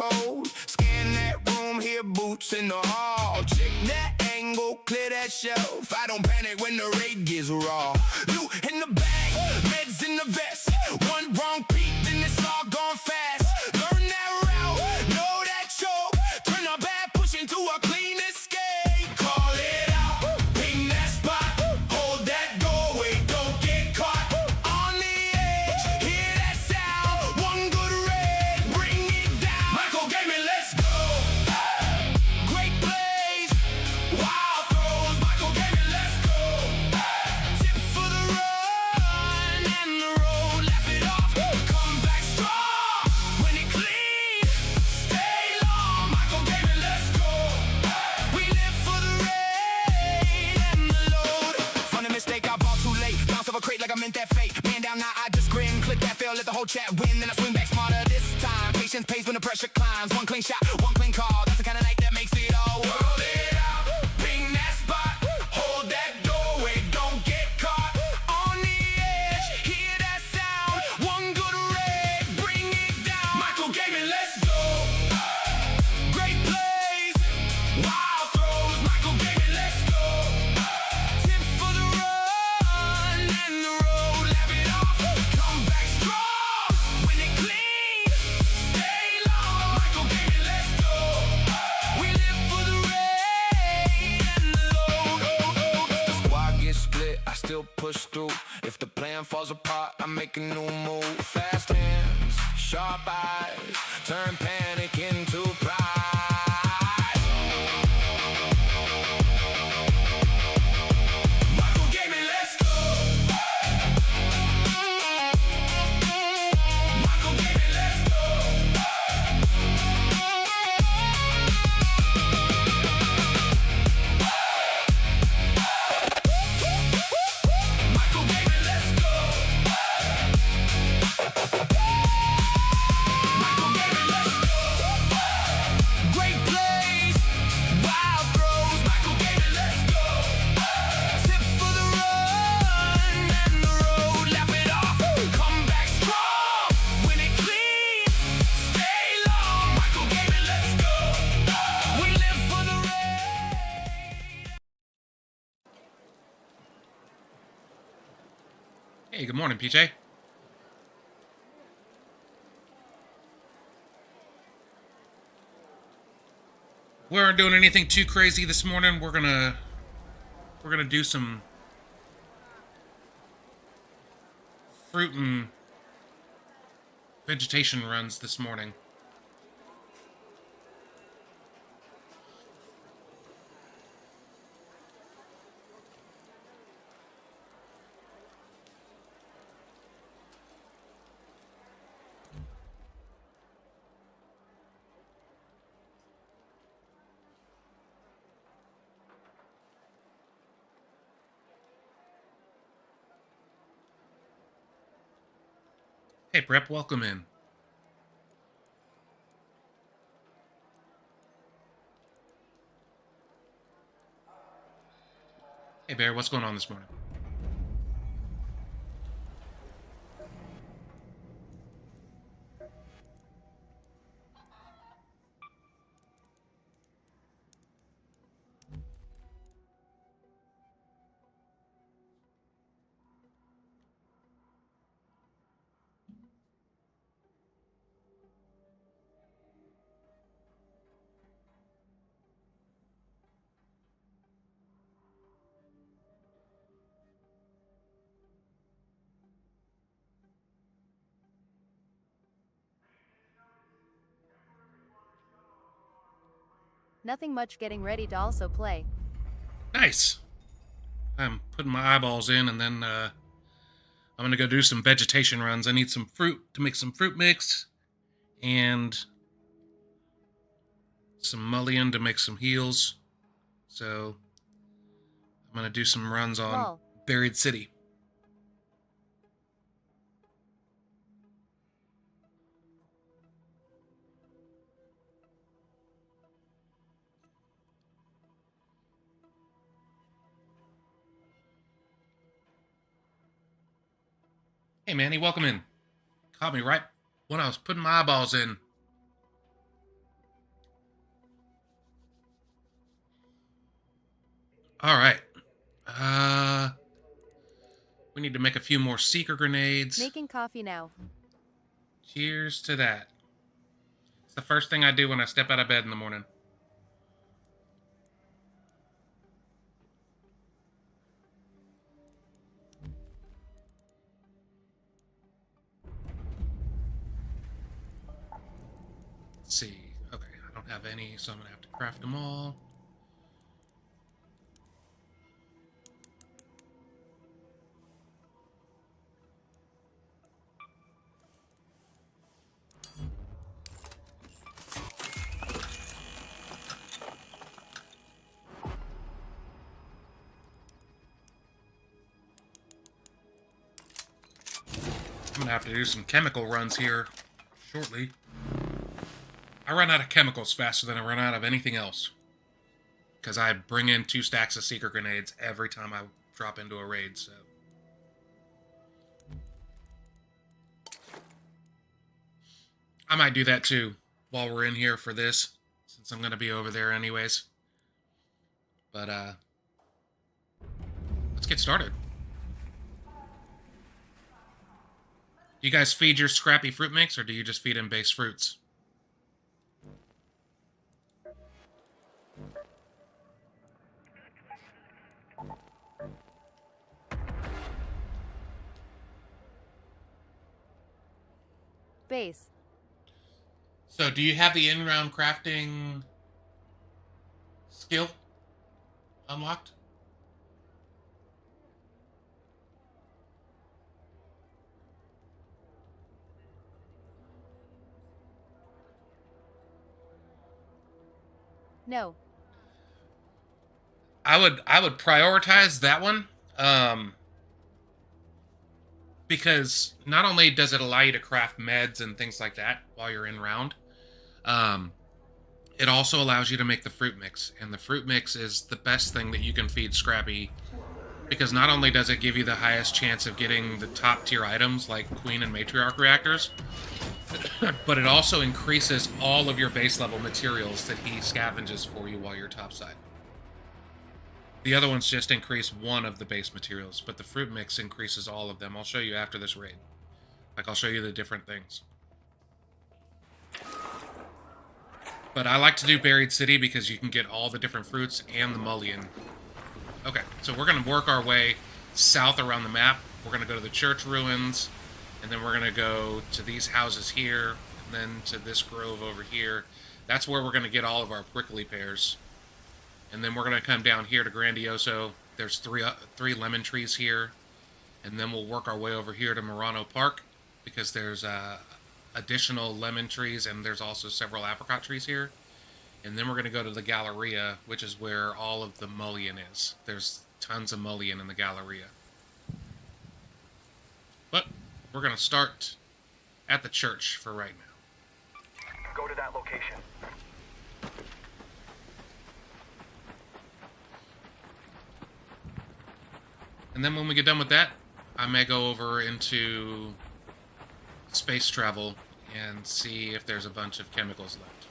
code. Scan that room, hear boots in the hall. Check that angle, clear that shelf. I don't panic when the raid gets raw. Loot in the bag, meds in the vest. One wrong peek, then it's all gone fast. Learn that route, know that choke. Turn a bad push into a clean escape. Call it out, ping that spot. Hold that doorway, don't get caught. On the edge, hear that sound. One good raid, bring it down. Michael Gaming, let's go. Great plays, wild throws. Michael Gaming, let's go. Tips for the run and the road. Laugh it off, come back strong. When it clean, stay long. Michael Gaming, let's go. We live for the raid and the load. Funny mistake, I bought too late. Bounce off a crate like I meant that fate. Man down, now I just grin. Click that fail, let the whole chat win. Then I swing back smarter this time. Patience pays when the pressure climbs. One clean shot, one clean call. That's the kind of night that makes it all work. Roll it out, ping that spot. Hold that doorway, don't get caught. On the edge, hear that sound. One good raid, bring it down. Michael Gaming, let's go. Great plays, wild throws. Michael Gaming, let's go. Tips for the run and the road. Laugh it off, come back strong. When it clean, stay long. Michael Gaming, let's go. We live for the raid and the load. If the squad gets split, I still push through. If the plan falls apart, I make a new move. Fast hands, sharp eyes, turn panic into pride. Michael Gaming, let's go. Michael Gaming, let's go. Michael Gaming, let's go. Michael Gaming, let's go. Great plays, wild throws. Michael Gaming, let's go. Tips for the run and the road. Laugh it off, come back strong. When it clean, stay long. Michael Gaming, let's go. We live for the raid. Hey, good morning, PJ. We aren't doing anything too crazy this morning. We're gonna do some fruit and vegetation runs this morning. Hey, Prep, welcome in. Hey, Bear, what's going on this morning? Nothing much, getting ready to also play. Nice. I'm putting my eyeballs in, and then I'm gonna go do some vegetation runs. I need some fruit to make some fruit mix, and some mullion to make some heals. So I'm gonna do some runs on Lol. Buried City. Hey, Manny, welcome in. Caught me right when I was putting my eyeballs in. All right. We need to make a few more seeker grenades. Making coffee now. Cheers to that. It's the first thing I do when I step out of bed in the morning. Let's see. Okay, I don't have any, so I'm gonna have to craft them all. I'm gonna have to do some chemical runs here shortly. I run out of chemicals faster than I run out of anything else. Because I bring in 2 stacks of seeker grenades every time I drop into a raid, so. I might do that too, while we're in here for this, since I'm gonna be over there anyways. But, let's get started. Do you guys feed your scrappy fruit mix, or do you just feed them base fruits? Base. So, do you have the in-round crafting skill unlocked? No. I would prioritize that one, because not only does it allow you to craft meds and things like that while you're in round, it also allows you to make the fruit mix, and the fruit mix is the best thing that you can feed Scrappy, because not only does it give you the highest chance of getting the top tier items like Queen and Matriarch reactors, but it also increases all of your base level materials that he scavenges for you while you're topside. The other ones just increase one of the base materials, but the fruit mix increases all of them. I'll show you after this raid. Like, I'll show you the different things. But I like to do Buried City because you can get all the different fruits and the mullion. Okay, so we're going to work our way south around the map. We're going to go to the church ruins, and then we're going to go to these houses here, and then to this grove over here. That's where we're going to get all of our prickly pears. And then we're going to come down here to Grandioso. There's three lemon trees here. And then we'll work our way over here to Murano Park, because there's additional lemon trees, and there's also several apricot trees here. And then we're going to go to the Galleria, which is where all of the mullion is. There's tons of mullion in the Galleria. But we're going to start at the church for right now. Go to that location. And then when we get done with that, I may go over into space travel and see if there's a bunch of chemicals left.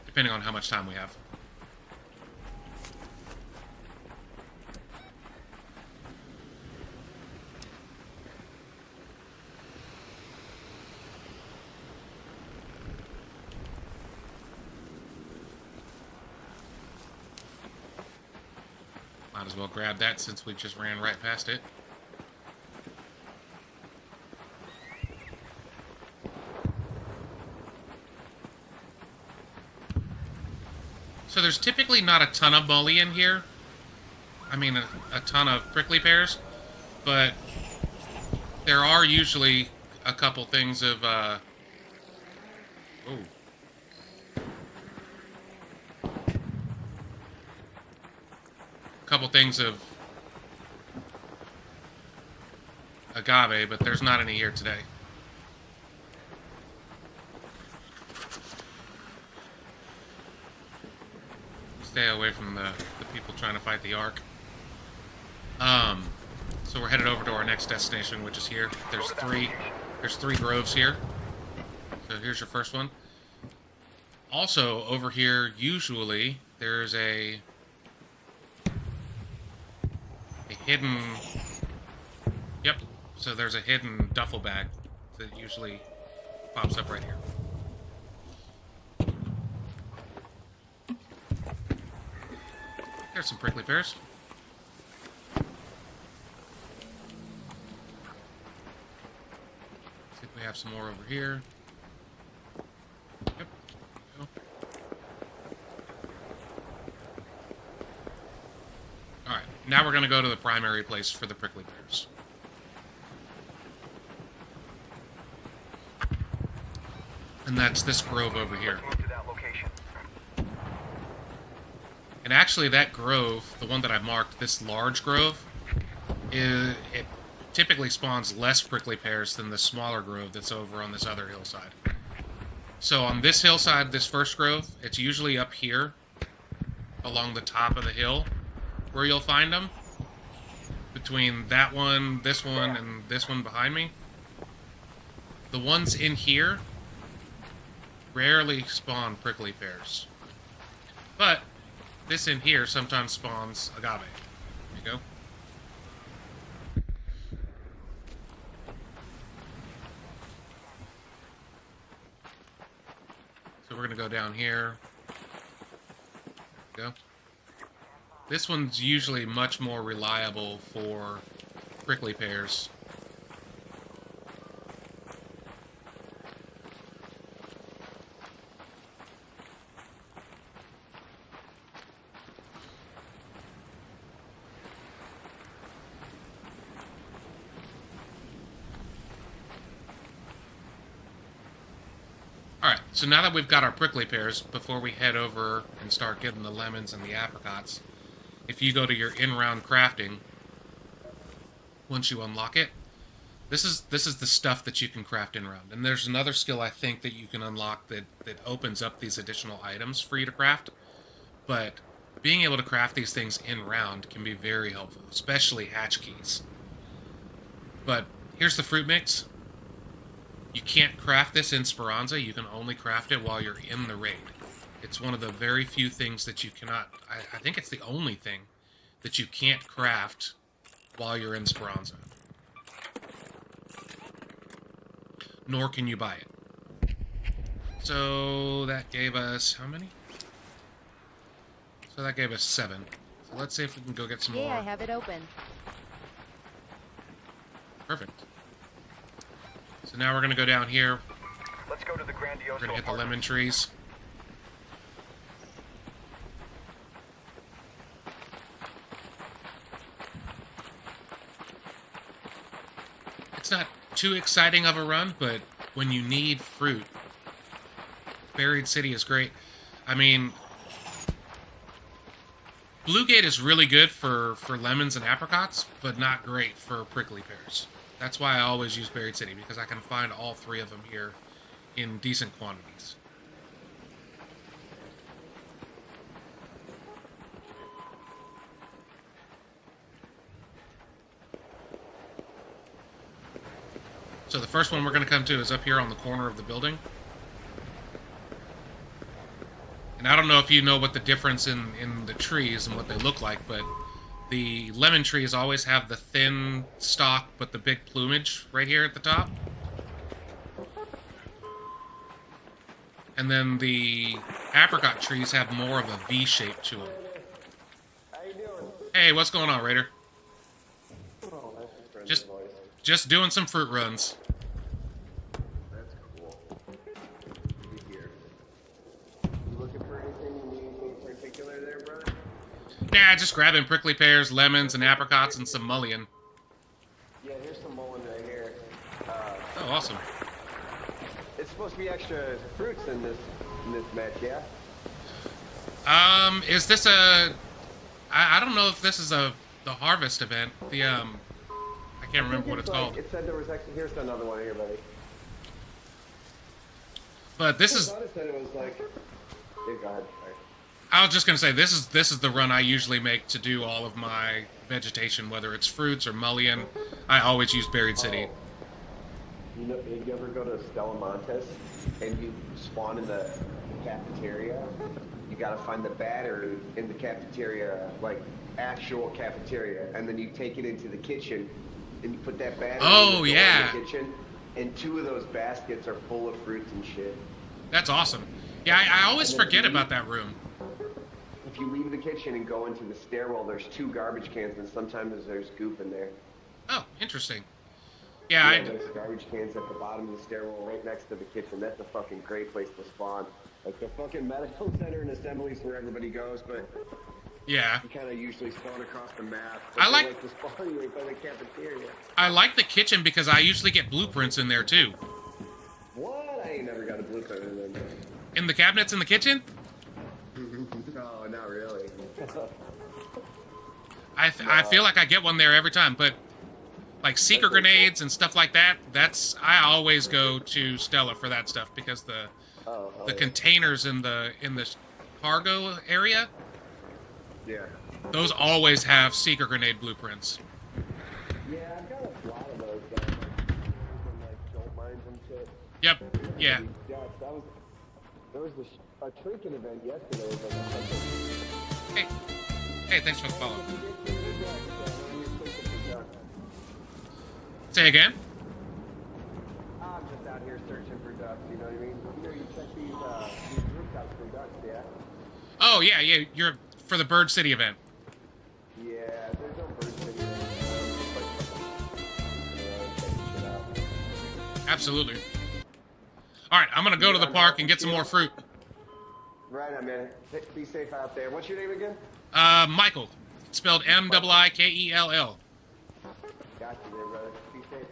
Depending on how much time we have. Might as well grab that since we just ran right past it. So there's typically not a ton of mullion here. I mean, a ton of prickly pears. But there are usually a couple things of, couple things of agave, but there's not any here today. Stay away from the people trying to fight the Ark. So we're headed over to our next destination, which is here. There's three groves here. So here's your first one. Also, over here, usually, there's a hidden... Yep. So there's a hidden duffel bag that usually pops up right here. There's some prickly pears. See if we have some more over here. Yep. Go. Alright, now we're going to go to the primary place for the prickly pears. And that's this grove over here. And actually that grove, the one that I marked, this large grove, it typically spawns less prickly pears than the smaller grove that's over on this other hillside. So on this hillside, this first grove, it's usually up here, along the top of the hill, where you'll find them. Between that one, and this one behind me. The ones in here rarely spawn prickly pears. But this in here sometimes spawns agave. There you go. So we're going to go down here. There you go. This one's usually much more reliable for prickly pears. Alright, so now that we've got our prickly pears, before we head over and start getting the lemons and the apricots, if you go to your in-round crafting, once you unlock it, this is the stuff that you can craft in-round. And there's another skill I think that you can unlock that opens up these additional items for you to craft. But being able to craft these things in-round can be very helpful, especially hatch keys. But here's the fruit mix. You can't craft this in Speranza, you can only craft it while you're in the raid. It's one of the very few things that you cannot... I think it's the only thing that you can't craft while you're in Speranza. Nor can you buy it. So that gave us... how many? So that gave us 7. So let's see if we can go get some more. Yeah, I have it open. Perfect. So now we're going to go down here. Let's go to the grandiose. We're going to hit the lemon trees. It's not too exciting of a run, but when you need fruit, Buried City is great. I mean, Bluegate is really good for lemons and apricots, but not great for prickly pears. That's why I always use Buried City, because I can find all 3 of them here in decent quantities. So the first one we're going to come to is up here on the corner of the building. And I don't know if you know what the difference in the trees and what they look like, but the lemon trees always have the thin stalk but the big plumage right here at the top. And then the apricot trees have more of a V shape to them. Hey, what's going on, Raider? Just doing some fruit runs. That's cool. Here. You looking for anything in particular there, brother? Nah, just grabbing prickly pears, lemons, and apricots, and some mullion. Yeah, here's some mullen right here. Oh, awesome. It's supposed to be extra fruits in this match, yeah? Is this a... I don't know if this is the harvest event. I can't remember what it's called. It said there was actually... Here's another one here, buddy. But this is... I thought it said it was like... Yeah, go ahead. Sorry. I was just gonna say, this is the run I usually make to do all of my vegetation, whether it's fruits or mullion. I always use Buried City. You know, if you ever go to Stella Montes and you spawn in the cafeteria, you gotta find the battery in the cafeteria, like actual cafeteria, and then you take it into the kitchen, and you put that battery Oh, in the door yeah. in the kitchen, and 2 of those baskets are full of fruits and shit. That's awesome. Yeah, I always And then forget you about that room. If you leave the kitchen and go into the stairwell, there's 2 garbage cans, and sometimes there's goop in there. Oh, interesting. Yeah, There's garbage cans at the bottom of the stairwell right next to the kitchen. That's a fucking great place to spawn. Like the fucking medical center and assemblies where everybody goes, but yeah. you kind of usually spawn across the map. I like- to spawn you right by the cafeteria. I like the kitchen because I usually get blueprints in there too. What? I ain't never got a blueprint in there. In the cabinets in the kitchen? No, not really. I feel like I get one there every time, but like secret grenades and stuff like that, I always go to Stella for that stuff because the yeah. containers in the cargo area, Yeah. those always have secret grenade blueprints. Yeah, I've got a lot of those down like gold mines and shit. Yep. Yeah. Yeah, there was a trinket event yesterday. It was like Hey, thanks for the follow. Say again? I'm just out here searching for ducks, you know what I mean? You know, you check these rooftops for ducks, yeah? Oh yeah, you're for the Bird City event. Yeah, there's no bird city there. Absolutely. All right, I'm gonna go to the park and get some more fruit. Right on, man. Be safe out there. What's your name again? Michael, spelled Miikell. Got you there, brother. Be safe.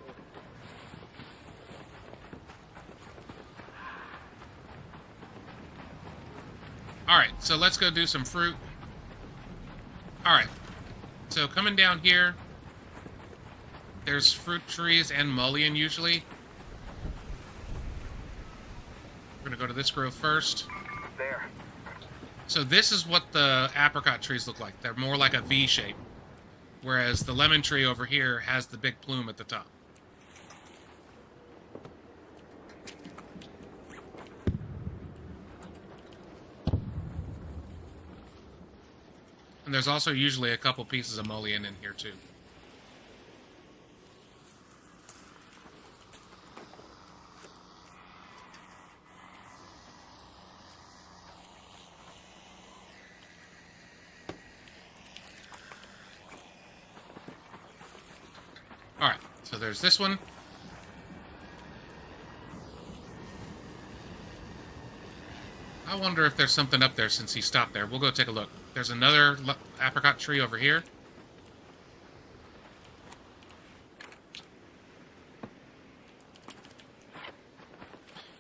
All right, so let's go do some fruit. All right, so coming down here, there's fruit trees and mullein usually. We're gonna go to this grove first. There. So this is what the apricot trees look like. They're more like a V shape, whereas the lemon tree over here has the big plume at the top. And there's also usually a couple pieces of mullein in here too. Alright, so there's this one. I wonder if there's something up there since he stopped there. We'll go take a look. There's another apricot tree over here.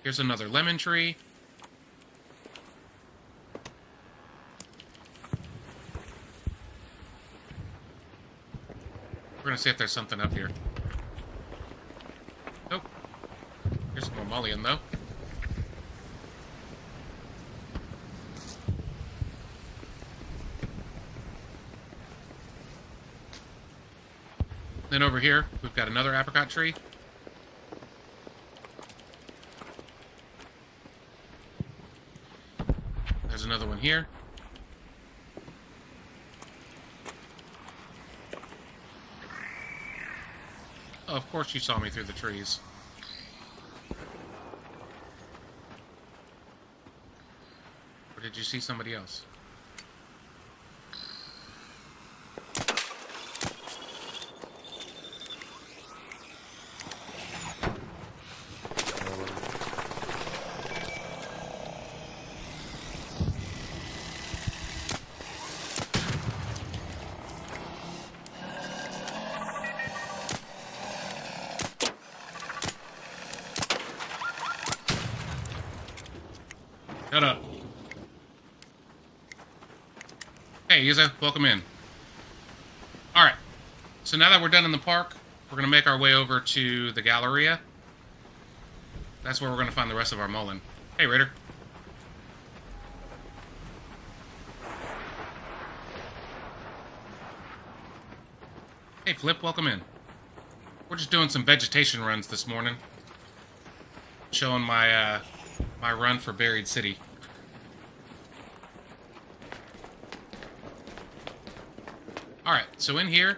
Here's another lemon tree. We're gonna see if there's something up here. Nope. Here's some more mullein, though. Then over here, we've got another apricot tree. There's another one here. Oh, of course you saw me through the trees. Or did you see somebody else? Shut up. Hey, Isa, welcome in. Alright, so now that we're done in the park, we're going to make our way over to the Galleria. That's where we're going to find the rest of our mullein. Hey, Raider. Hey, Flip, welcome in. We're just doing some vegetation runs this morning. Showing my, my run for Buried City. Alright, so in here,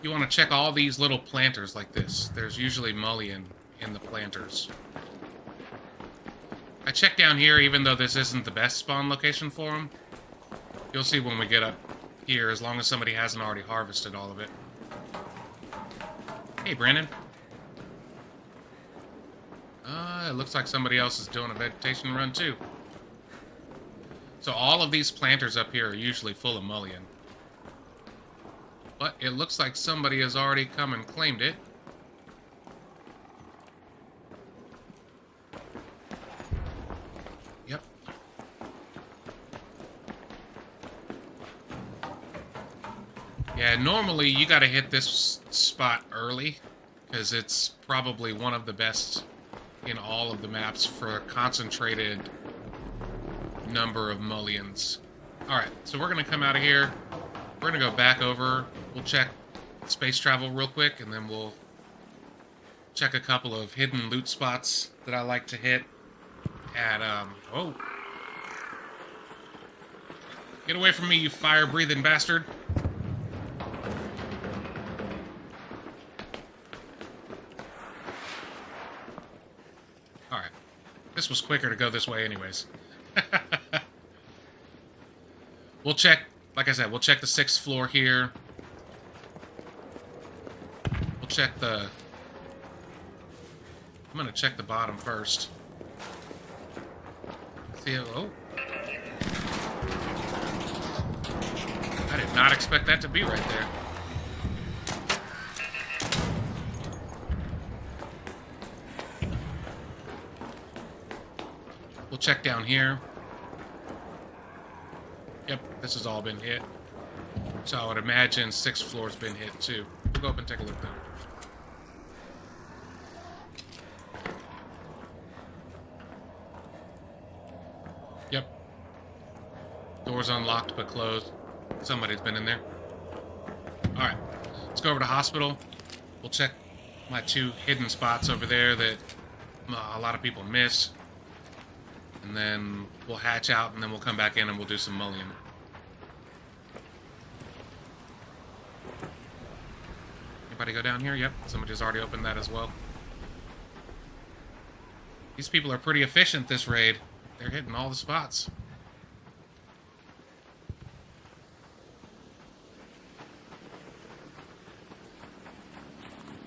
you want to check all these little planters like this. There's usually mullion in the planters. I checked down here, even though this isn't the best spawn location for them. You'll see when we get up here, as long as somebody hasn't already harvested all of it. Hey, Brandon. It looks like somebody else is doing a vegetation run, too. So all of these planters up here are usually full of mullion. But it looks like somebody has already come and claimed it. Yep. Yeah, normally you gotta hit this spot early, because it's probably one of the best in all of the maps for a concentrated number of mullions. Alright, so we're gonna come out of here. We're gonna go back over. We'll check space travel real quick, and then we'll check a couple of hidden loot spots that I like to hit at, oh. Get away from me, you fire-breathing bastard. Alright. This was quicker to go this way anyways. We'll check, like I said, we'll check the 6th floor here. We'll check the... I'm gonna check the bottom first. See, oh. I did not expect that to be right there. We'll check down here. Yep, this has all been hit. So I would imagine 6th floor's been hit too. We'll go up and take a look though. Yep. Door's unlocked but closed. Somebody's been in there. Alright, let's go over to hospital. We'll check my 2 hidden spots over there that a lot of people miss. And then we'll hatch out, and then we'll come back in and we'll do some mullion. Anybody go down here? Yep, somebody's already opened that as well. These people are pretty efficient this raid. They're hitting all the spots.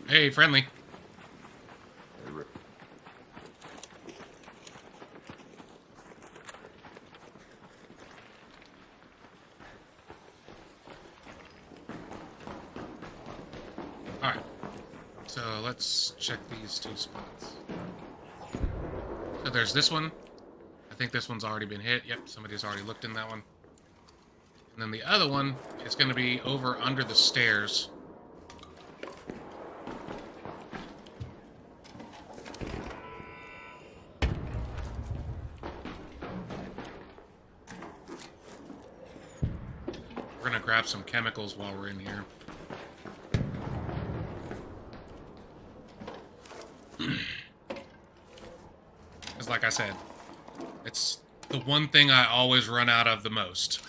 Hey, friendly. Alright, so let's check these 2 spots. So there's this one. I think this one's already been hit. Yep, somebody's already looked in that one. And then the other one is going to be over under the stairs. We're going to grab some chemicals while we're in here. Because like I said, it's the one thing I always run out of the most.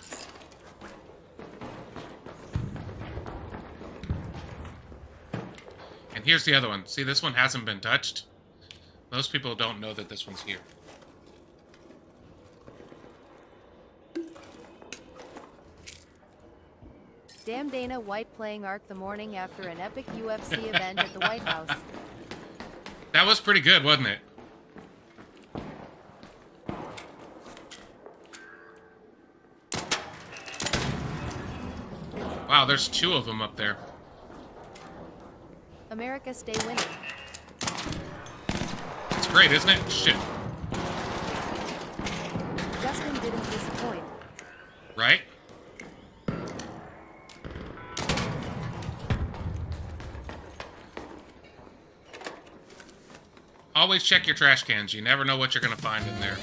And here's the other one. See, this one hasn't been touched. Most people don't know that this one's here. Damn Dana White playing Ark the morning after an epic UFC event at the White House. That was pretty good, wasn't it? Wow, there's 2 of them up there. America stay winning. It's great, isn't it? Shit. Justin didn't disappoint. Right? Always check your trash cans. You never know what you're going to find in there.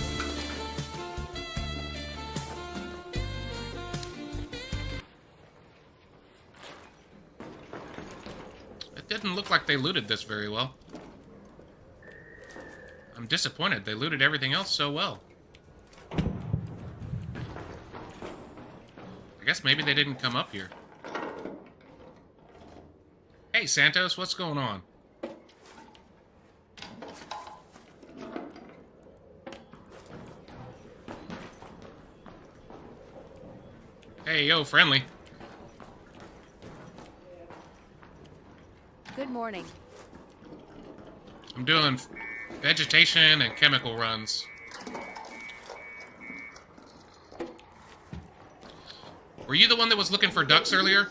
It didn't look like they looted this very well. I'm disappointed. They looted everything else so well. I guess maybe they didn't come up here. Hey, Santos, what's going on? Hey, yo, friendly. Good morning. I'm doing vegetation and chemical runs. Were you the one that was looking for ducks earlier?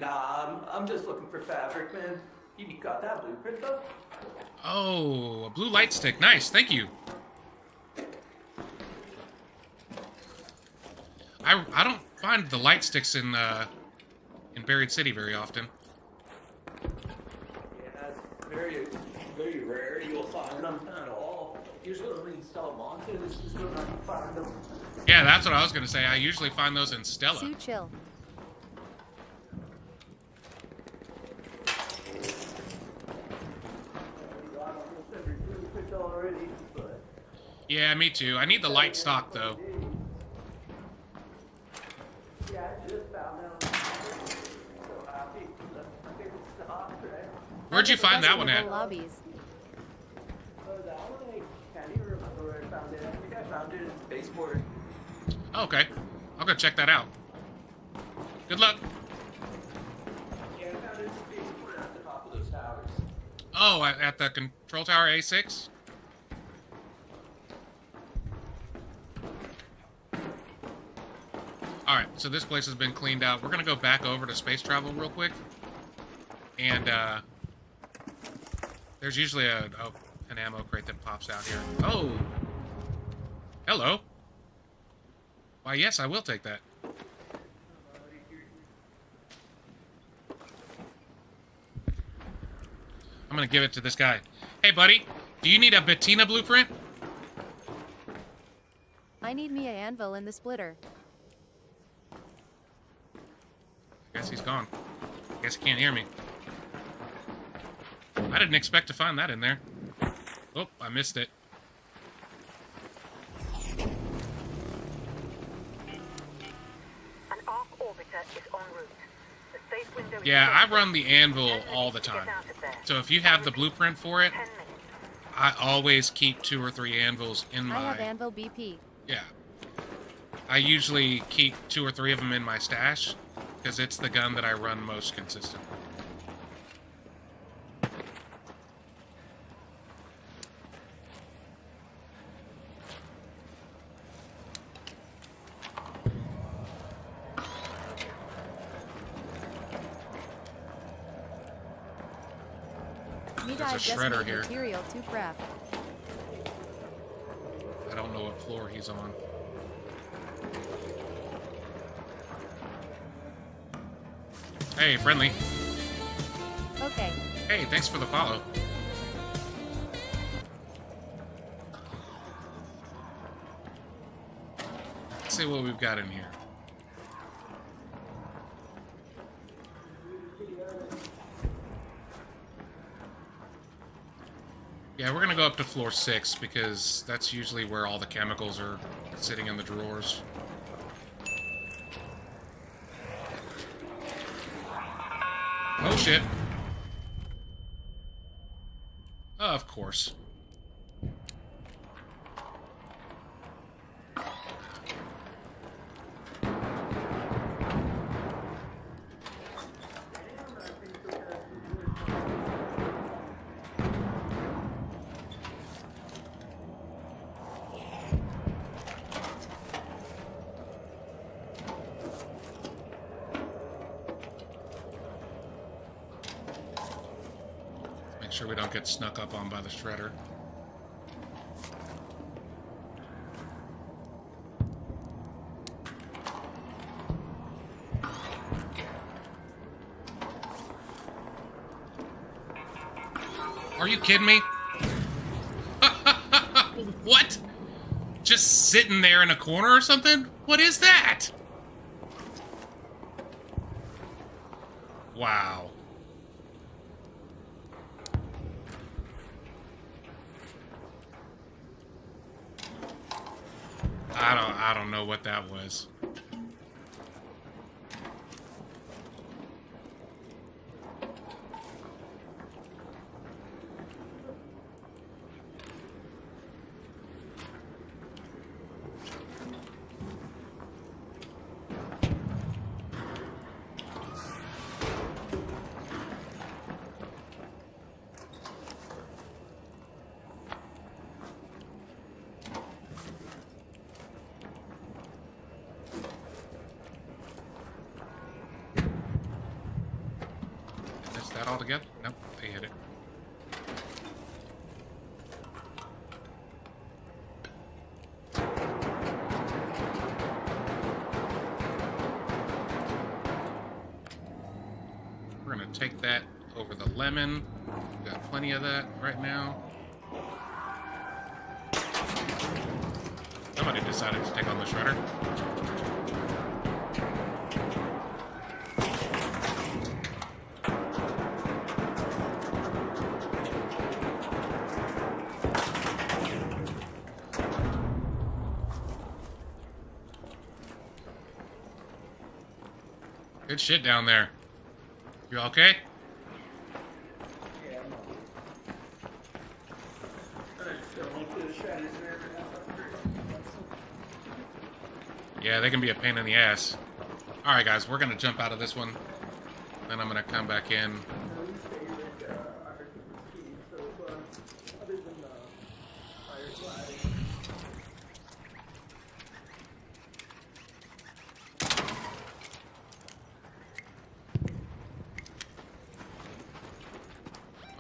Nah, I'm just looking for fabric, man. You got that blueprint though? Oh, a blue light stick. Nice, thank you. I don't find the light sticks in Buried City very often. Yeah, it's very, very rare you'll find them at all. Usually when you sell them on to, it's just when I find them. Yeah, that's what I was gonna say. I usually find those in Stella. Sue chill. Already, but Yeah, me too. I need the light stock though. yeah, I just found out. So happy. That's my favorite stock, right? Where'd you find that one at? Lobbies. That one, I can't even remember where I found it. I think I found it in Spaceport. Oh, okay. I'll go check that out. Good luck. Yeah, I found it in Spaceport at the top of those towers. Oh, at the control tower A6? Alright, so this place has been cleaned out. We're gonna go back over to space travel real quick. And, there's usually an ammo crate that pops out here. Oh! Hello! Why, yes, I will take that. I'm gonna give it to this guy. Hey, buddy, do you need a Bettina blueprint? I need me a anvil in the splitter. Guess he's gone. Guess he can't hear me. I didn't expect to find that in there. Oh, I missed it. An arc orbiter is en route. The safe window is Yeah, I closed. run the anvil 10 all the minutes to time. get out of there. So if you have the blueprint for it, 10 minutes. I always keep 2 or 3 anvils in I have my... anvil BP. Yeah. I usually keep 2 or 3 of them in my stash, because it's the gun that I run most consistent. Me There's a digest shredder made here. material to craft. I don't know what floor he's on. Hey, friendly. Okay. Hey, thanks for the follow. Let's see what we've got in here. Yeah, we're gonna go up to floor 6 because that's usually where all the chemicals are sitting in the drawers. Oh shit. Of course. Make sure we don't get snuck up on by the shredder. Are you kidding me? What? Just sitting there in a corner or something? What is that? Wow. I don't know what that was. together? Nope, they hit it. We're gonna take that over the lemon. We've got plenty of that right now. Somebody decided to take on the shredder. Good shit down there. You okay? Yeah, Yeah, they can be a pain in the ass. Alright guys, we're gonna jump out of this one. Then I'm gonna come back in.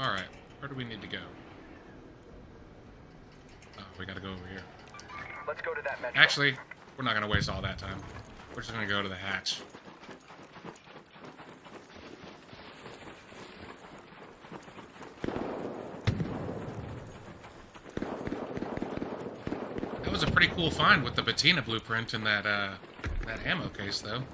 Alright, where do we need to go? Oh, we gotta go over here. Let's go to that metro. Actually, we're not gonna waste all that time. We're just gonna go to the hatch. That was a pretty cool find with the patina blueprint in that that ammo case, though.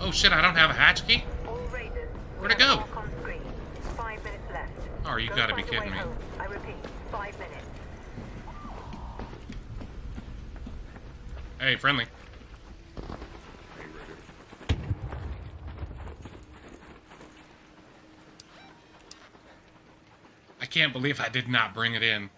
Oh shit, I don't have a hatch key? All raiders. Where'd it go? Mark on screen. 5 minutes left. Oh, you Go gotta be find your kidding way me. home. I repeat, 5 minutes. Hey, friendly. I can't believe I did not bring it in.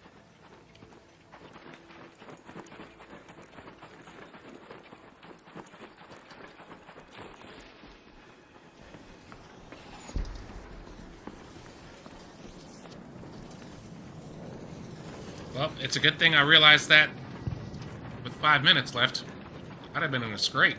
Well, it's a good thing I realized that with 5 minutes left. I'd have been in a scrape.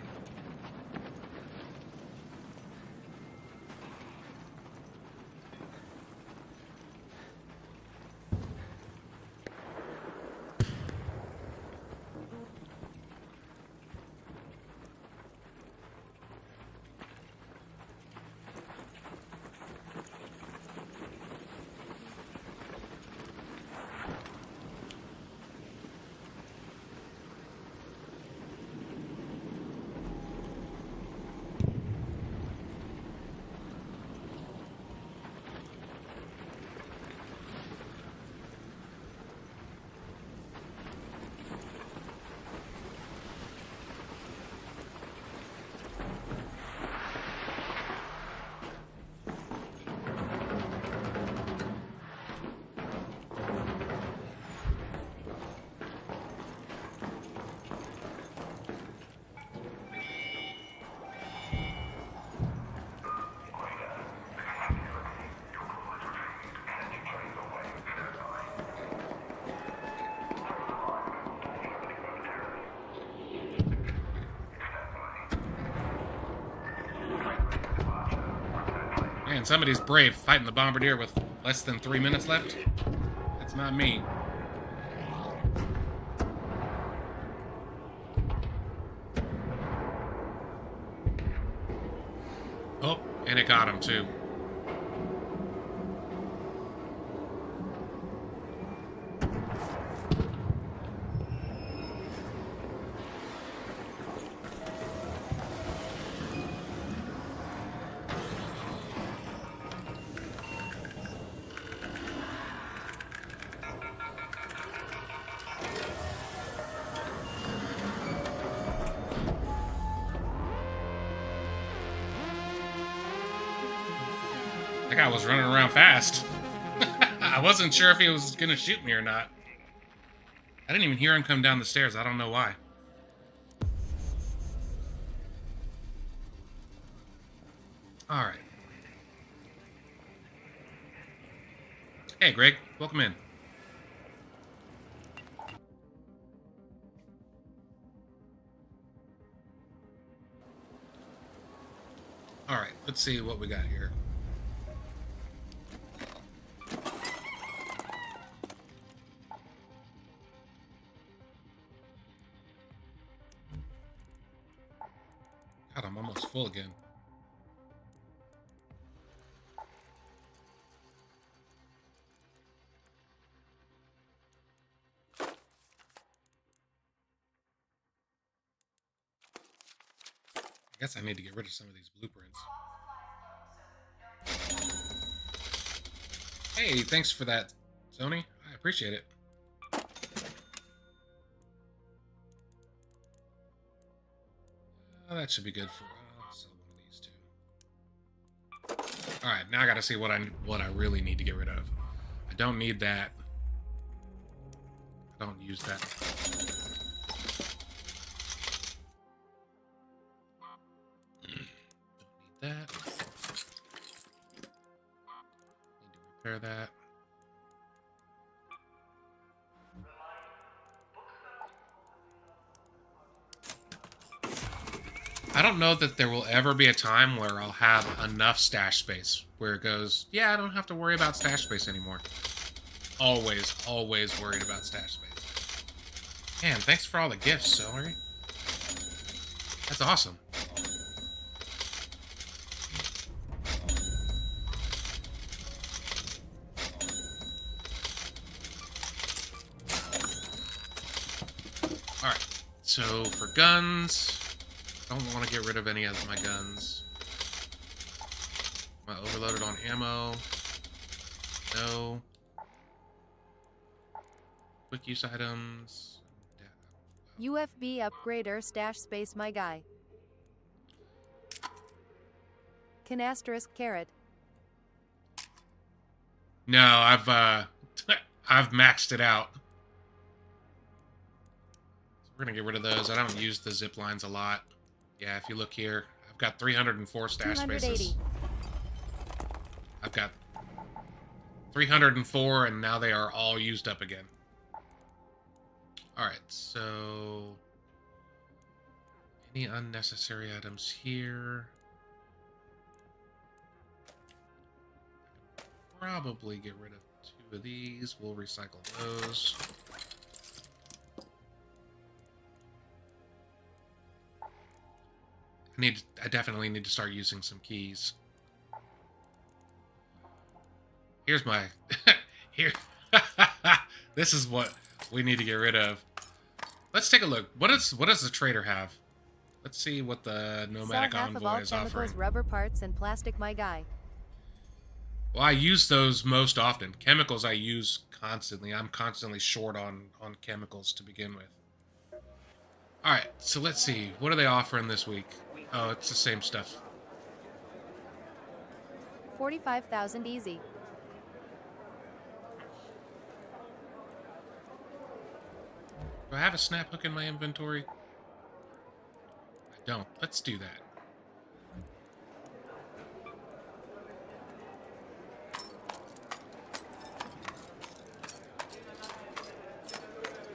Man, somebody's brave fighting the bombardier with less than 3 minutes left. That's not me. Oh, and it got him too. That guy was running around fast. I wasn't sure if he was gonna shoot me or not. I didn't even hear him come down the stairs. I don't know why. Alright. Hey, Greg. Welcome in. All right, let's see what we got here. God, I'm almost full again. I guess I need to get rid of some of these blueprints. Hey, thanks for that, Sony. I appreciate it. That should be good for sell one of these two. All right, now I got to see what I really need to get rid of. I don't need that. I don't use that. Don't need that. Need to repair that. I don't know that there will ever be a time where I'll have enough stash space where it goes, yeah, I don't have to worry about stash space anymore. Always, always worried about stash space. Man, thanks for all the gifts, Celery. That's awesome. Alright, so for guns... Don't want to get rid of any of my guns. Am I overloaded on ammo? No. Quick use items. UFB upgrader stash space my guy. Can asterisk carrot. No, I've I've maxed it out. So we're gonna get rid of those. I don't use the zip lines a lot. Yeah, if you look here, I've got 304 stash spaces. I've got 304, and now they are all used up again. Alright, so... any unnecessary items here? Probably get rid of 2 of these. We'll recycle those. I definitely need to start using some keys. Here's my here. This is what we need to get rid of. Let's take a look. What does the trader have? Let's see what the nomadic Sell half of envoy all is chemicals, offering. rubber parts, and plastic my guy. Well, I use those most often. Chemicals I use constantly. I'm constantly short on chemicals to begin with. Alright, so let's see. What are they offering this week? Oh, it's the same stuff. 45,000 easy. Do I have a snap hook in my inventory? I don't. Let's do that.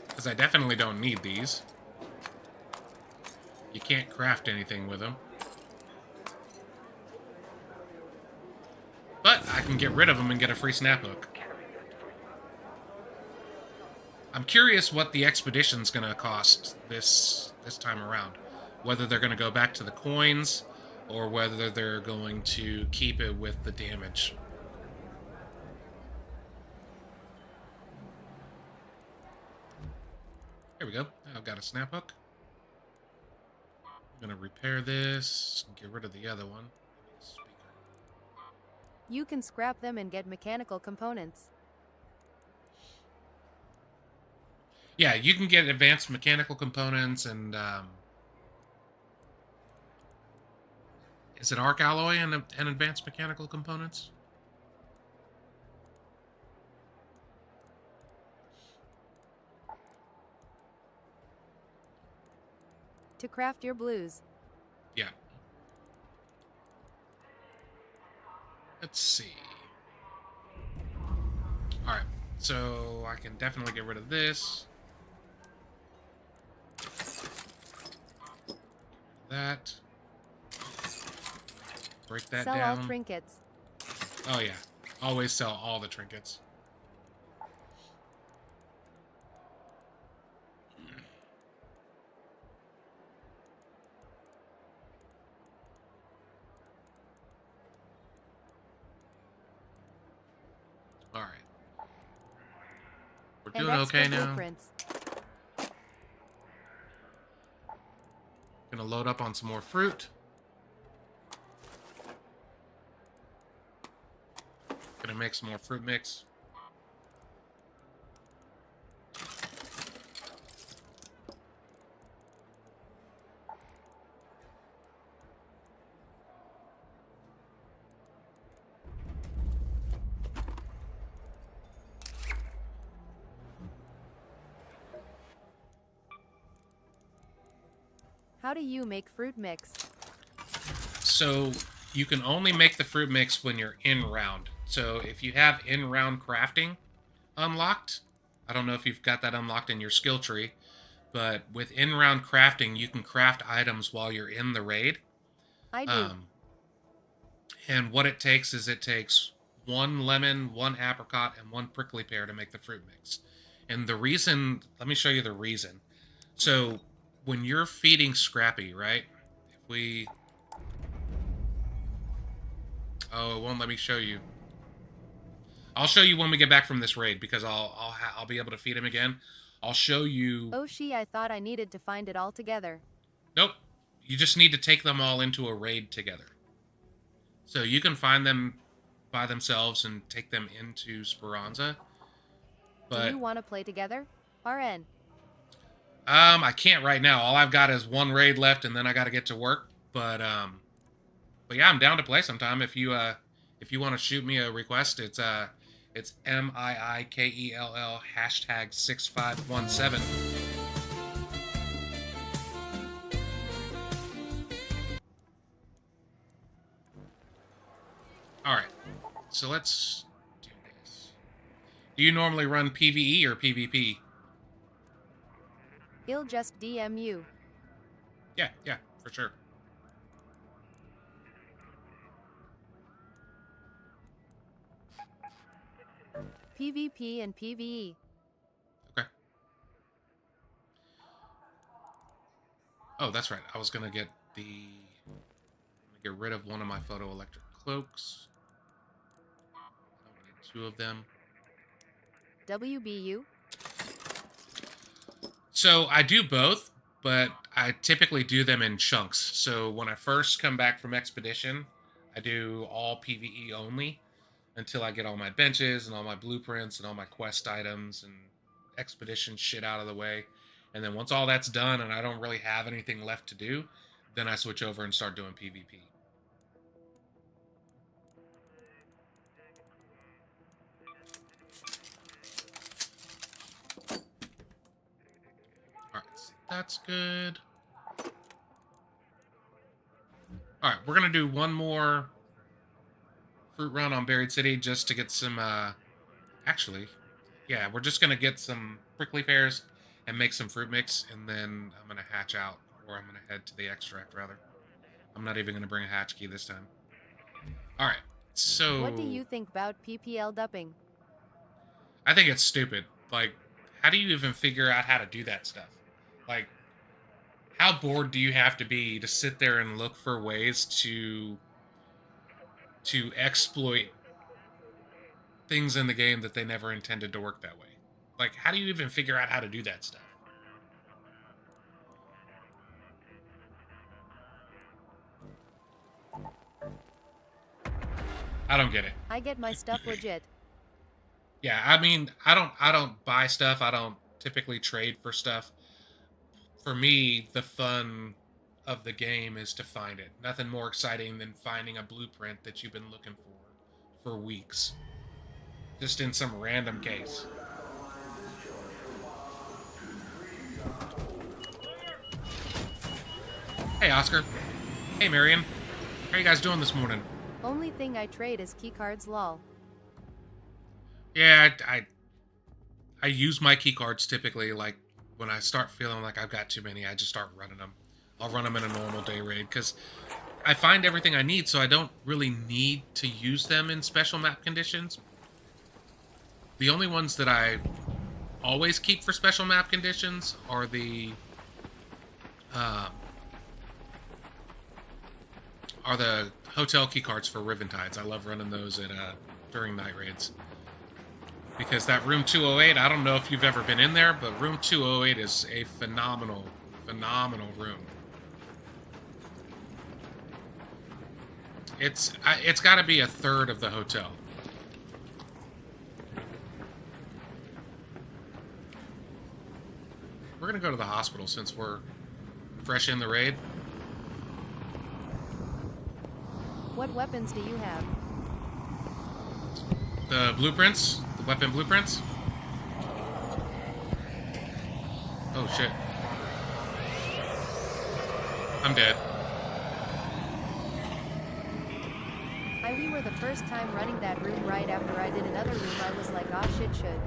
Because I definitely don't need these. You can't craft anything with them. But I can get rid of them and get a free snap hook. I'm curious what the expedition's going to cost this time around. Whether they're going to go back to the coins, or whether they're going to keep it with the damage. There we go. I've got a snap hook. I'm going to repair this and get rid of the other one. You can scrap them and get mechanical components. Yeah, you can get advanced mechanical components and is it arc alloy and advanced mechanical components? To craft your blues. Yeah. Let's see. So I can definitely get rid of this. That. Break that Sell down. all trinkets. Oh yeah. Always sell all the trinkets. All right. We're And doing extra okay now. blueprints. Gonna load up on some more fruit. Gonna make some more fruit mix. How do you make fruit mix? So you can only make the fruit mix when you're in round. So if you have in round crafting unlocked, I don't know if you've got that unlocked in your skill tree, but with in round crafting, you can craft items while you're in the raid. I do. And what it takes is it takes 1 lemon, 1 apricot, and 1 prickly pear to make the fruit mix. And the reason, let me show you the reason. So when you're feeding Scrappy, right? If we... Oh, it won't let me show you. I'll show you when we get back from this raid because I'll be able to feed him again. I'll show you. Oh, I thought I needed to find it all together. Nope. You just need to take them all into a raid together. So you can find them by themselves and take them into Speranza. But Do you want to play together? RN. I can't right now. All I've got is 1 raid left, and then I got to get to work. But yeah, I'm down to play sometime. If you want to shoot me a request, it's MIIKELL #6517. All right, so let's do this. Do you normally run PvE or PvP? He'll just DM you. Yeah, for sure. PvP and PvE. Okay. Oh, that's right. I was gonna get get rid of one of my photoelectric cloaks. I need 2 of them. WBU. So I do both, but I typically do them in chunks. So when I first come back from Expedition, I do all PvE only until I get all my benches and all my blueprints and all my quest items and Expedition shit out of the way. And then once all that's done and I don't really have anything left to do, then I switch over and start doing PvP. Alright, so that's good. Alright, we're going to do one more fruit run on Buried City just to get some, actually, yeah, we're just going to get some prickly pears and make some fruit mix, and then I'm going to hatch out, or I'm going to head to the extract, rather. I'm not even going to bring a hatch key this time. Alright, so... What do you think about PPL dumping? I think it's stupid. Like, how do you even figure out how to do that stuff? Like, how bored do you have to be to sit there and look for ways to exploit things in the game that they never intended to work that way? Like, how do you even figure out how to do that stuff? I don't get it. I get my stuff legit. Yeah, I mean, I don't buy stuff. I don't typically trade for stuff. For me, the fun of the game is to find it. Nothing more exciting than finding a blueprint that you've been looking for weeks. Just in some random case. Hey, Oscar. Hey, Marion. How you guys doing this morning? Only thing I trade is keycards lol. Yeah, I I use my key cards typically, like, when I start feeling like I've got too many, I just start running them. I'll run them in a normal day raid, because I find everything I need, so I don't really need to use them in special map conditions. The only ones that I always keep for special map conditions are the hotel key cards for Riventides. I love running those at during night raids. Because that room 208, I don't know if you've ever been in there, but room 208 is a phenomenal, phenomenal room. It's got to be a third of the hotel. We're going to go to the hospital since we're fresh in the raid. What weapons do you have? The blueprints? The weapon blueprints? Oh, shit. I'm dead. We were the first time running that room. Right after I did another room, I was like, ah, shit should.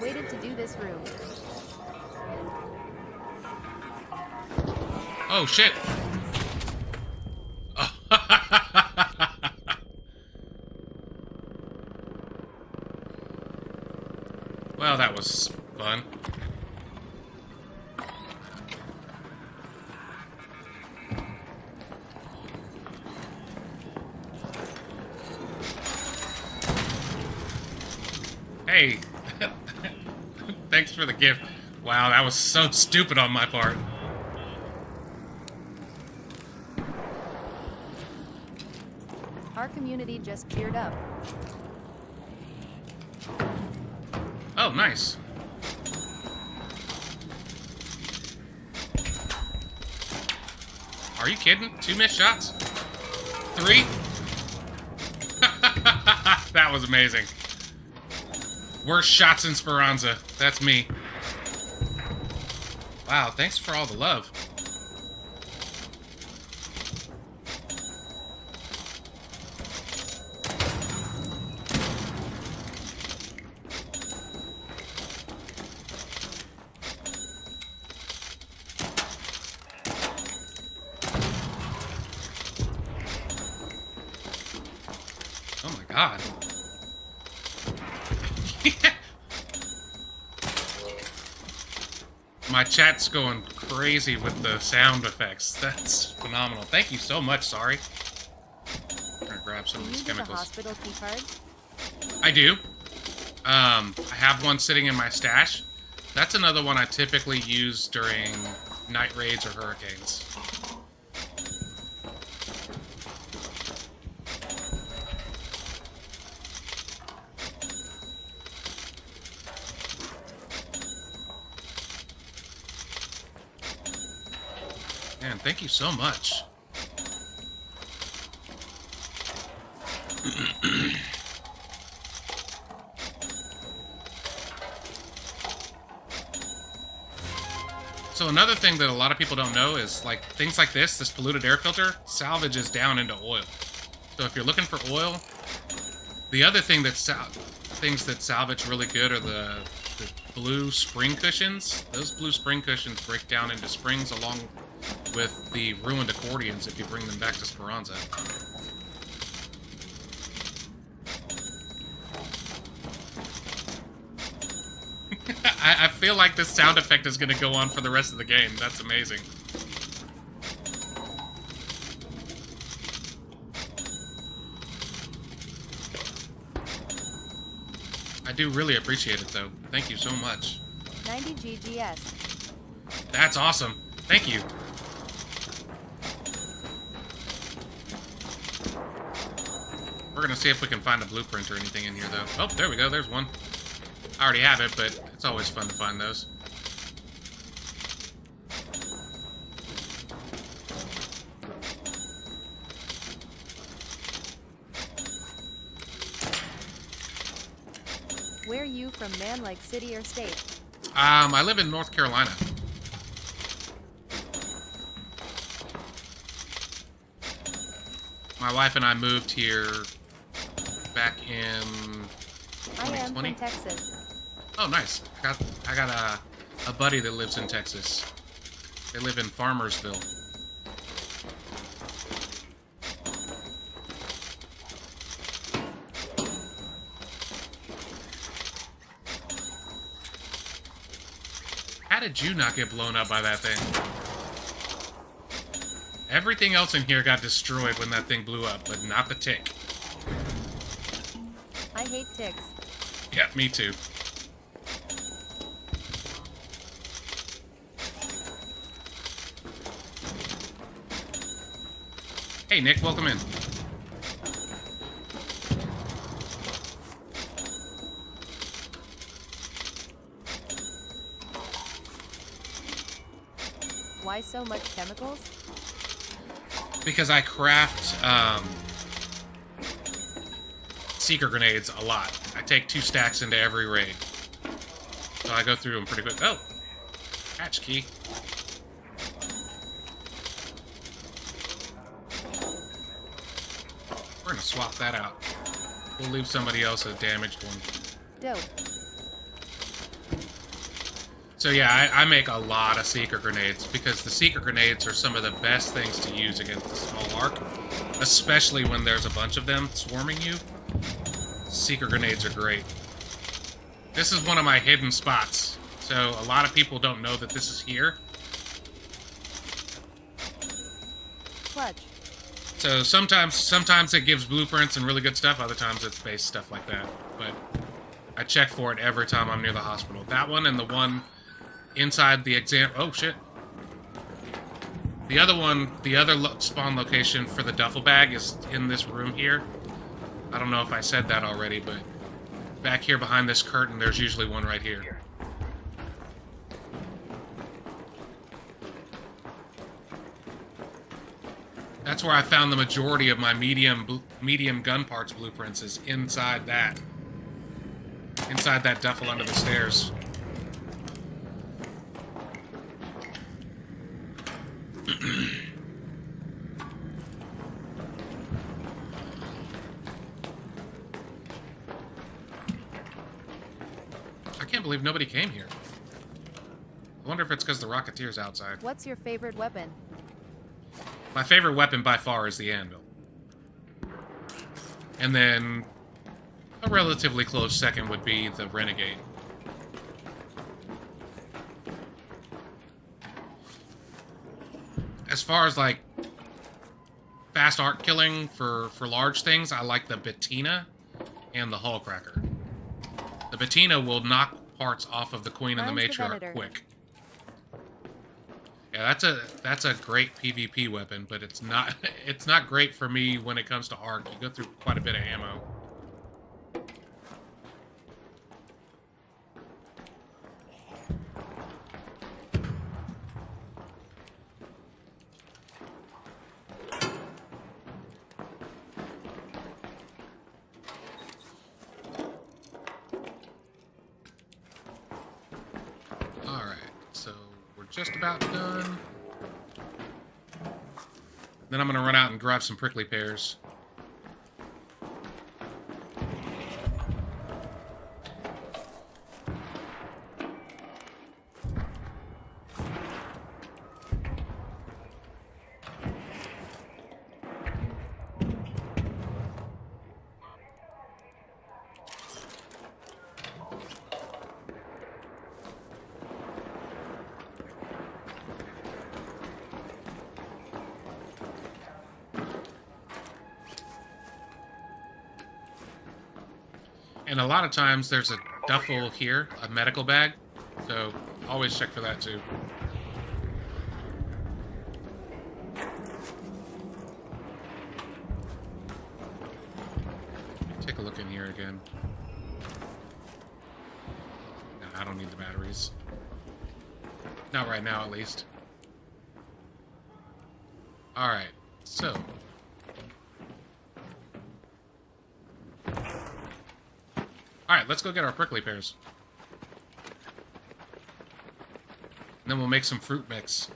Waited to do this room. Oh, shit. Well, that was fun. Hey, thanks for the gift. Wow, that was so stupid on my part. Our community just geared up. Oh, nice. Are you kidding? 2 missed shots? 3? That was amazing. Worst shots in Speranza. That's me. Wow, thanks for all the love. Oh my god. My chat's going crazy with the sound effects. That's phenomenal. Thank you so much, sorry. I'm gonna grab some Do of you these use the chemicals. hospital key cards? I do. I have one sitting in my stash. That's another one I typically use during night raids or hurricanes. Man, thank you so much. So another thing that a lot of people don't know is, like, things like this polluted air filter, salvages down into oil. So if you're looking for oil, the other thing that things that salvage really good are the blue spring cushions. Those blue spring cushions break down into springs along with the ruined accordions if you bring them back to Speranza. I feel like this sound effect is going to go on for the rest of the game. That's amazing. I do really appreciate it, though. Thank you so much. 90 GGS. That's awesome. Thank you. We're going to see if we can find a blueprint or anything in here, though. Oh, there we go. There's one. I already have it, but it's always fun to find those. Where are you from, man? Like city or state? I live in North Carolina. My wife and I moved here back in I am 2020. from Texas. Oh, nice. I got a buddy that lives in Texas. They live in Farmersville. How did you not get blown up by that thing? Everything else in here got destroyed when that thing blew up, but not the tick. I hate ticks. Yeah, me too. Hey, Nick, welcome in. Why so much chemicals? Because I craft seeker grenades a lot. I take 2 stacks into every raid. So I go through them pretty quick. Oh! Hatch key. We're gonna swap that out. We'll leave somebody else a damaged one. Dope. So yeah, I make a lot of seeker grenades because the seeker grenades are some of the best things to use against the small arc, especially when there's a bunch of them swarming you. Seeker grenades are great. This is one of my hidden spots, so a lot of people don't know that this is here. Clutch. So sometimes it gives blueprints and really good stuff, other times it's base stuff like that. But I check for it every time I'm near the hospital. That one and the one inside the exam... Oh, shit. The other one, the other spawn location for the duffel bag is in this room here. I don't know if I said that already, but back here behind this curtain, there's usually one right here. That's where I found the majority of my medium gun parts blueprints is inside that duffel under the stairs. I can't believe nobody came here. I wonder if it's because the Rocketeer's outside. What's your favorite weapon? My favorite weapon by far is the anvil. And then a relatively close second would be the Renegade. As far as like fast arc killing for large things, I like the Bettina and the Hullcracker. The Bettina will knock parts off of the Queen and the Mine's the Matriarch Venator. quick. Yeah, that's a great PvP weapon, but it's not great for me when it comes to arc. You go through quite a bit of ammo. Just about done. Then I'm gonna run out and grab some prickly pears. And a lot of times there's a duffel here, a medical bag, so always check for that too. Take a look in here again. No, I don't need the batteries. Not right now, at least. Alright, so... Alright, let's go get our prickly pears. And then we'll make some fruit mix.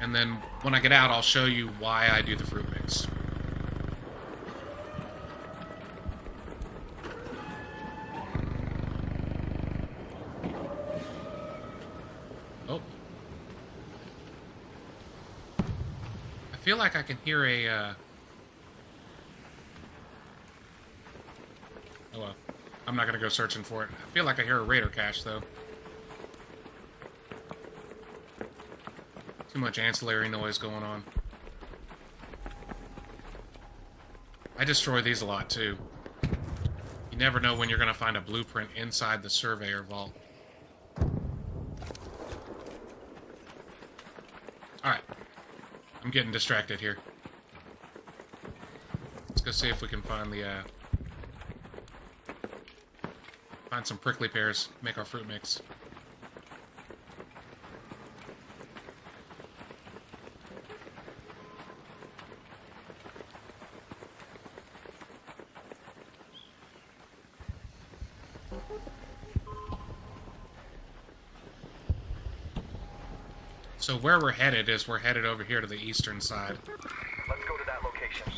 And then when I get out, I'll show you why I do the fruit mix. feel like I can hear a, oh well. I'm not gonna go searching for it. I feel like I hear a raider cache, though. Too much ancillary noise going on. I destroy these a lot, too. You never know when you're gonna find a blueprint inside the surveyor vault. Alright. I'm getting distracted here. Let's go see if we can find the, find some prickly pears, make our fruit mix. So where we're headed is we're headed over here to the eastern side. Let's go to that location.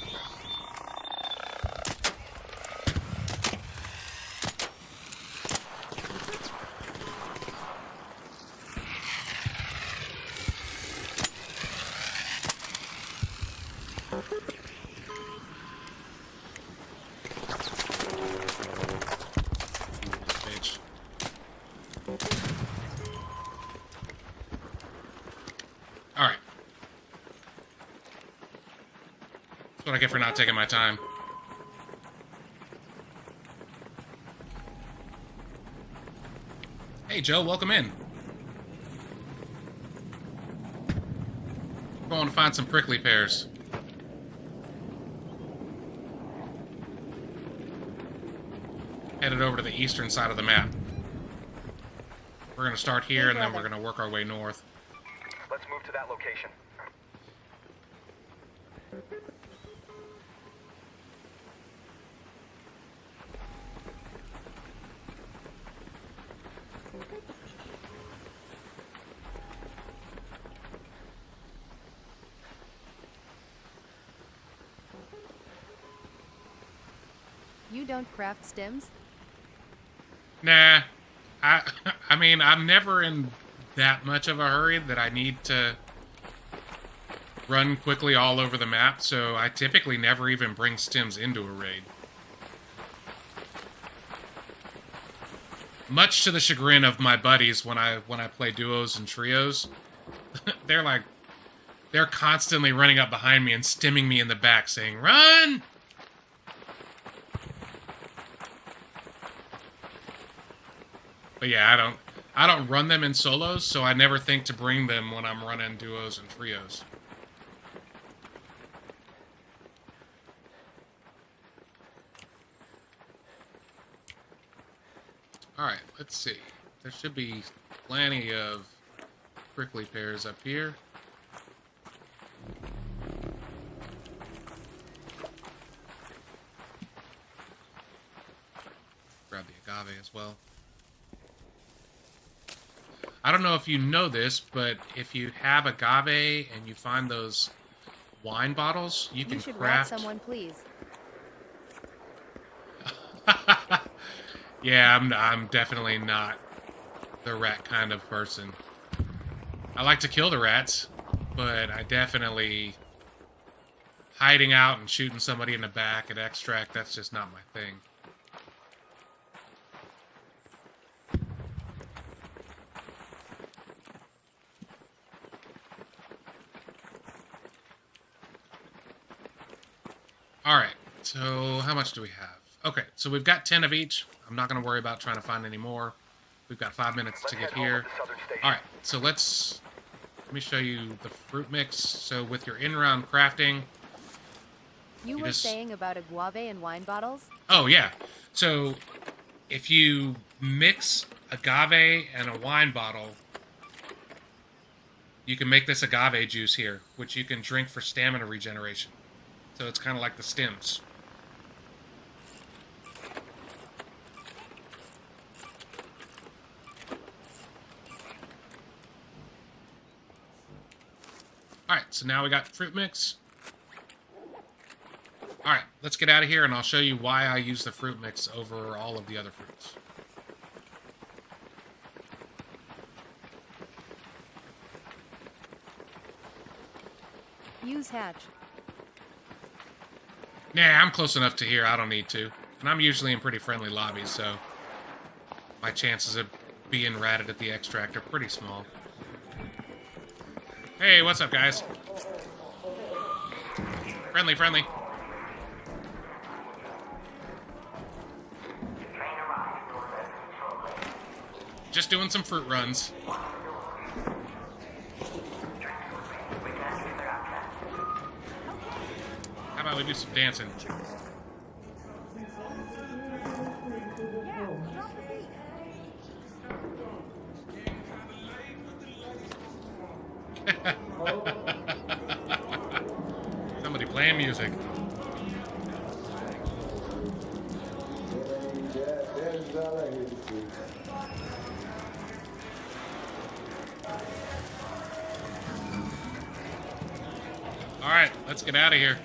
Bitch. Alright. That's what I get for not taking my time. Hey Joe, welcome in. We're going to find some prickly pears. Headed over to the eastern side of the map. We're going to start here, and then we're going to work our way north. Let's move to that location. You don't craft stims? Nah. I mean, I'm never in that much of a hurry that I need to run quickly all over the map, so I typically never even bring stims into a raid. Much to the chagrin of my buddies when I play duos and trios. They're constantly running up behind me and stimming me in the back saying, "Run!" But yeah, I don't run them in solos, so I never think to bring them when I'm running duos and trios. Alright, let's see. There should be plenty of prickly pears up here. Grab the agave as well. I don't know if you know this, but if you have agave and you find those wine bottles, you can You should rat craft... someone, please. Yeah, I'm definitely not the rat kind of person. I like to kill the rats, but I definitely... hiding out and shooting somebody in the back at extract, that's just not my thing. Alright, so how much do we have? Okay, so we've got 10 of each. I'm not going to worry about trying to find any more. We've got 5 minutes to get here. Alright, so let me show you the fruit mix. So with your in-round crafting... You were saying about agave and wine bottles? Oh, yeah. So if you mix agave and a wine bottle, you can make this agave juice here, which you can drink for stamina regeneration. So it's kind of like the stims. Alright, so now we got fruit mix. Alright, let's get out of here and I'll show you why I use the fruit mix over all of the other fruits. Who's Hatch? Nah, I'm close enough to here. I don't need to. And I'm usually in pretty friendly lobbies, so my chances of being ratted at the extract are pretty small. Hey, what's up, guys? Friendly, friendly. Just doing some fruit runs. How about we do some dancing? Somebody playing music. All right, let's get out of here.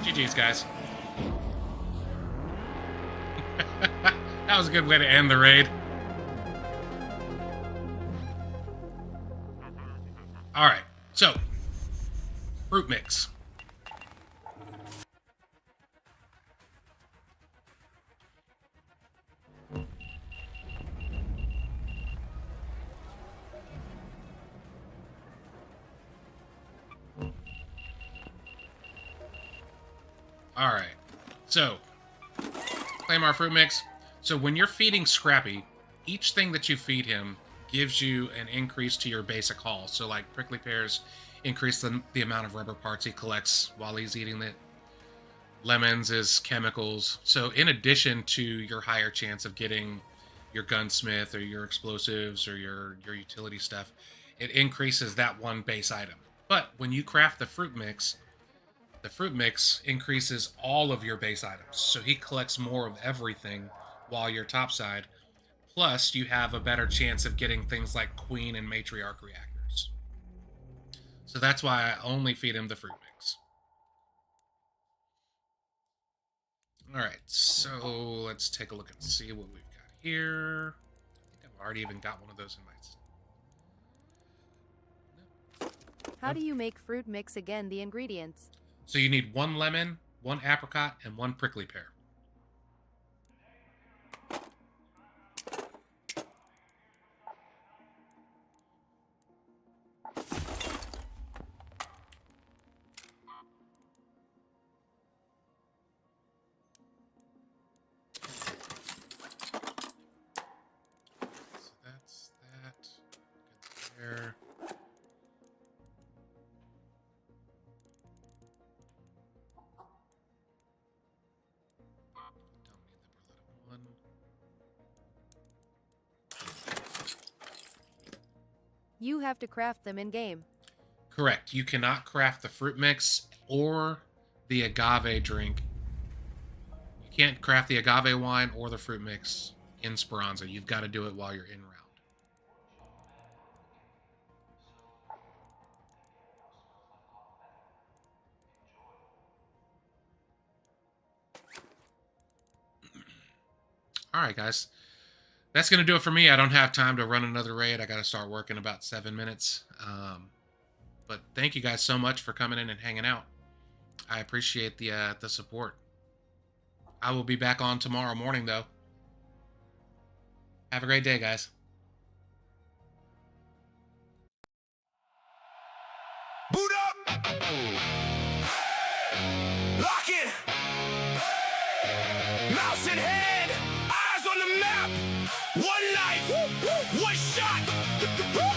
GG's, guys. That was a good way to end the raid. All right, so fruit mix. All right, so claim our fruit mix. So when you're feeding Scrappy, each thing that you feed him gives you an increase to your basic haul. So like prickly pears increase the amount of rubber parts he collects while he's eating it. Lemons is chemicals. So in addition to your higher chance of getting your gunsmith or your explosives or your utility stuff, it increases that one base item. But when you craft the fruit mix increases all of your base items. So he collects more of everything while you're topside. Plus, you have a better chance of getting things like queen and matriarch reactors. So that's why I only feed him the fruit mix. All right, so let's take a look and see what we've got here. I think I've already even got one of those in my... How do you make fruit mix again? The ingredients. So you need 1 lemon, 1 apricot, and 1 prickly pear. So that's that. Good there. Don't need the Berletta one. You have to craft them in game. Correct. You cannot craft the fruit mix or the agave drink. You can't craft the agave wine or the fruit mix in Speranza. You've got to do it while you're in round. All right, guys. That's going to do it for me. I don't have time to run another raid. I got to start work in about 7 minutes. But thank you guys so much for coming in and hanging out. I appreciate the support. I will be back on tomorrow morning, though. Have a great day, guys. Boot up! Lock it! Mouse in hand! Eyes on the map! One life! One shot! Boot up!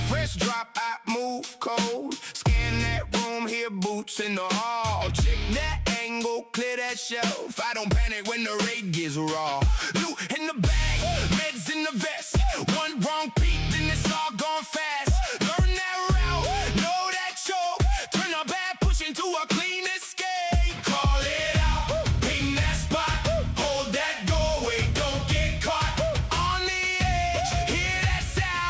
Fresh drop, I move cold. Scan that room, hear boots in the hall. Check that angle, clear that shelf. I don't panic when the raid gets raw. Loot in the bag, meds in the vest. One wrong peek, then it's all gone fast. Learn that route, know that choke. Turn a bad push into a clean escape. Call it out, ping that spot. Hold that doorway, don't get caught. On the edge, hear that sound.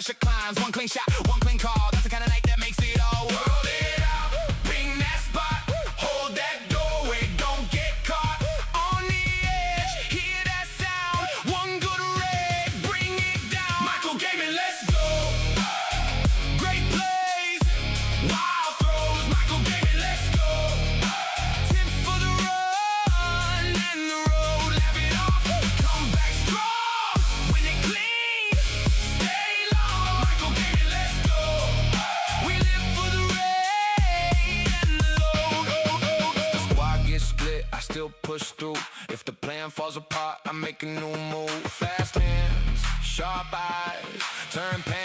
pressure climbs. One clean shot, one clean call. That's the kind of night that makes it all. World it out, ping that spot, hold that doorway, don't get caught on the edge. Hear that sound? One good raid, bring it down. Michael Gaming, let's go. Great plays, wild throws. Michael Gaming, let's go. Tips for the run and the road. Laugh it off, come back strong. Win it clean, stay long. Michael Gaming, let's go. We live for the rain and the load. If the squad gets split, I still push through. If the plan falls apart, I make a new move. Fast hands, sharp eyes, turn pan.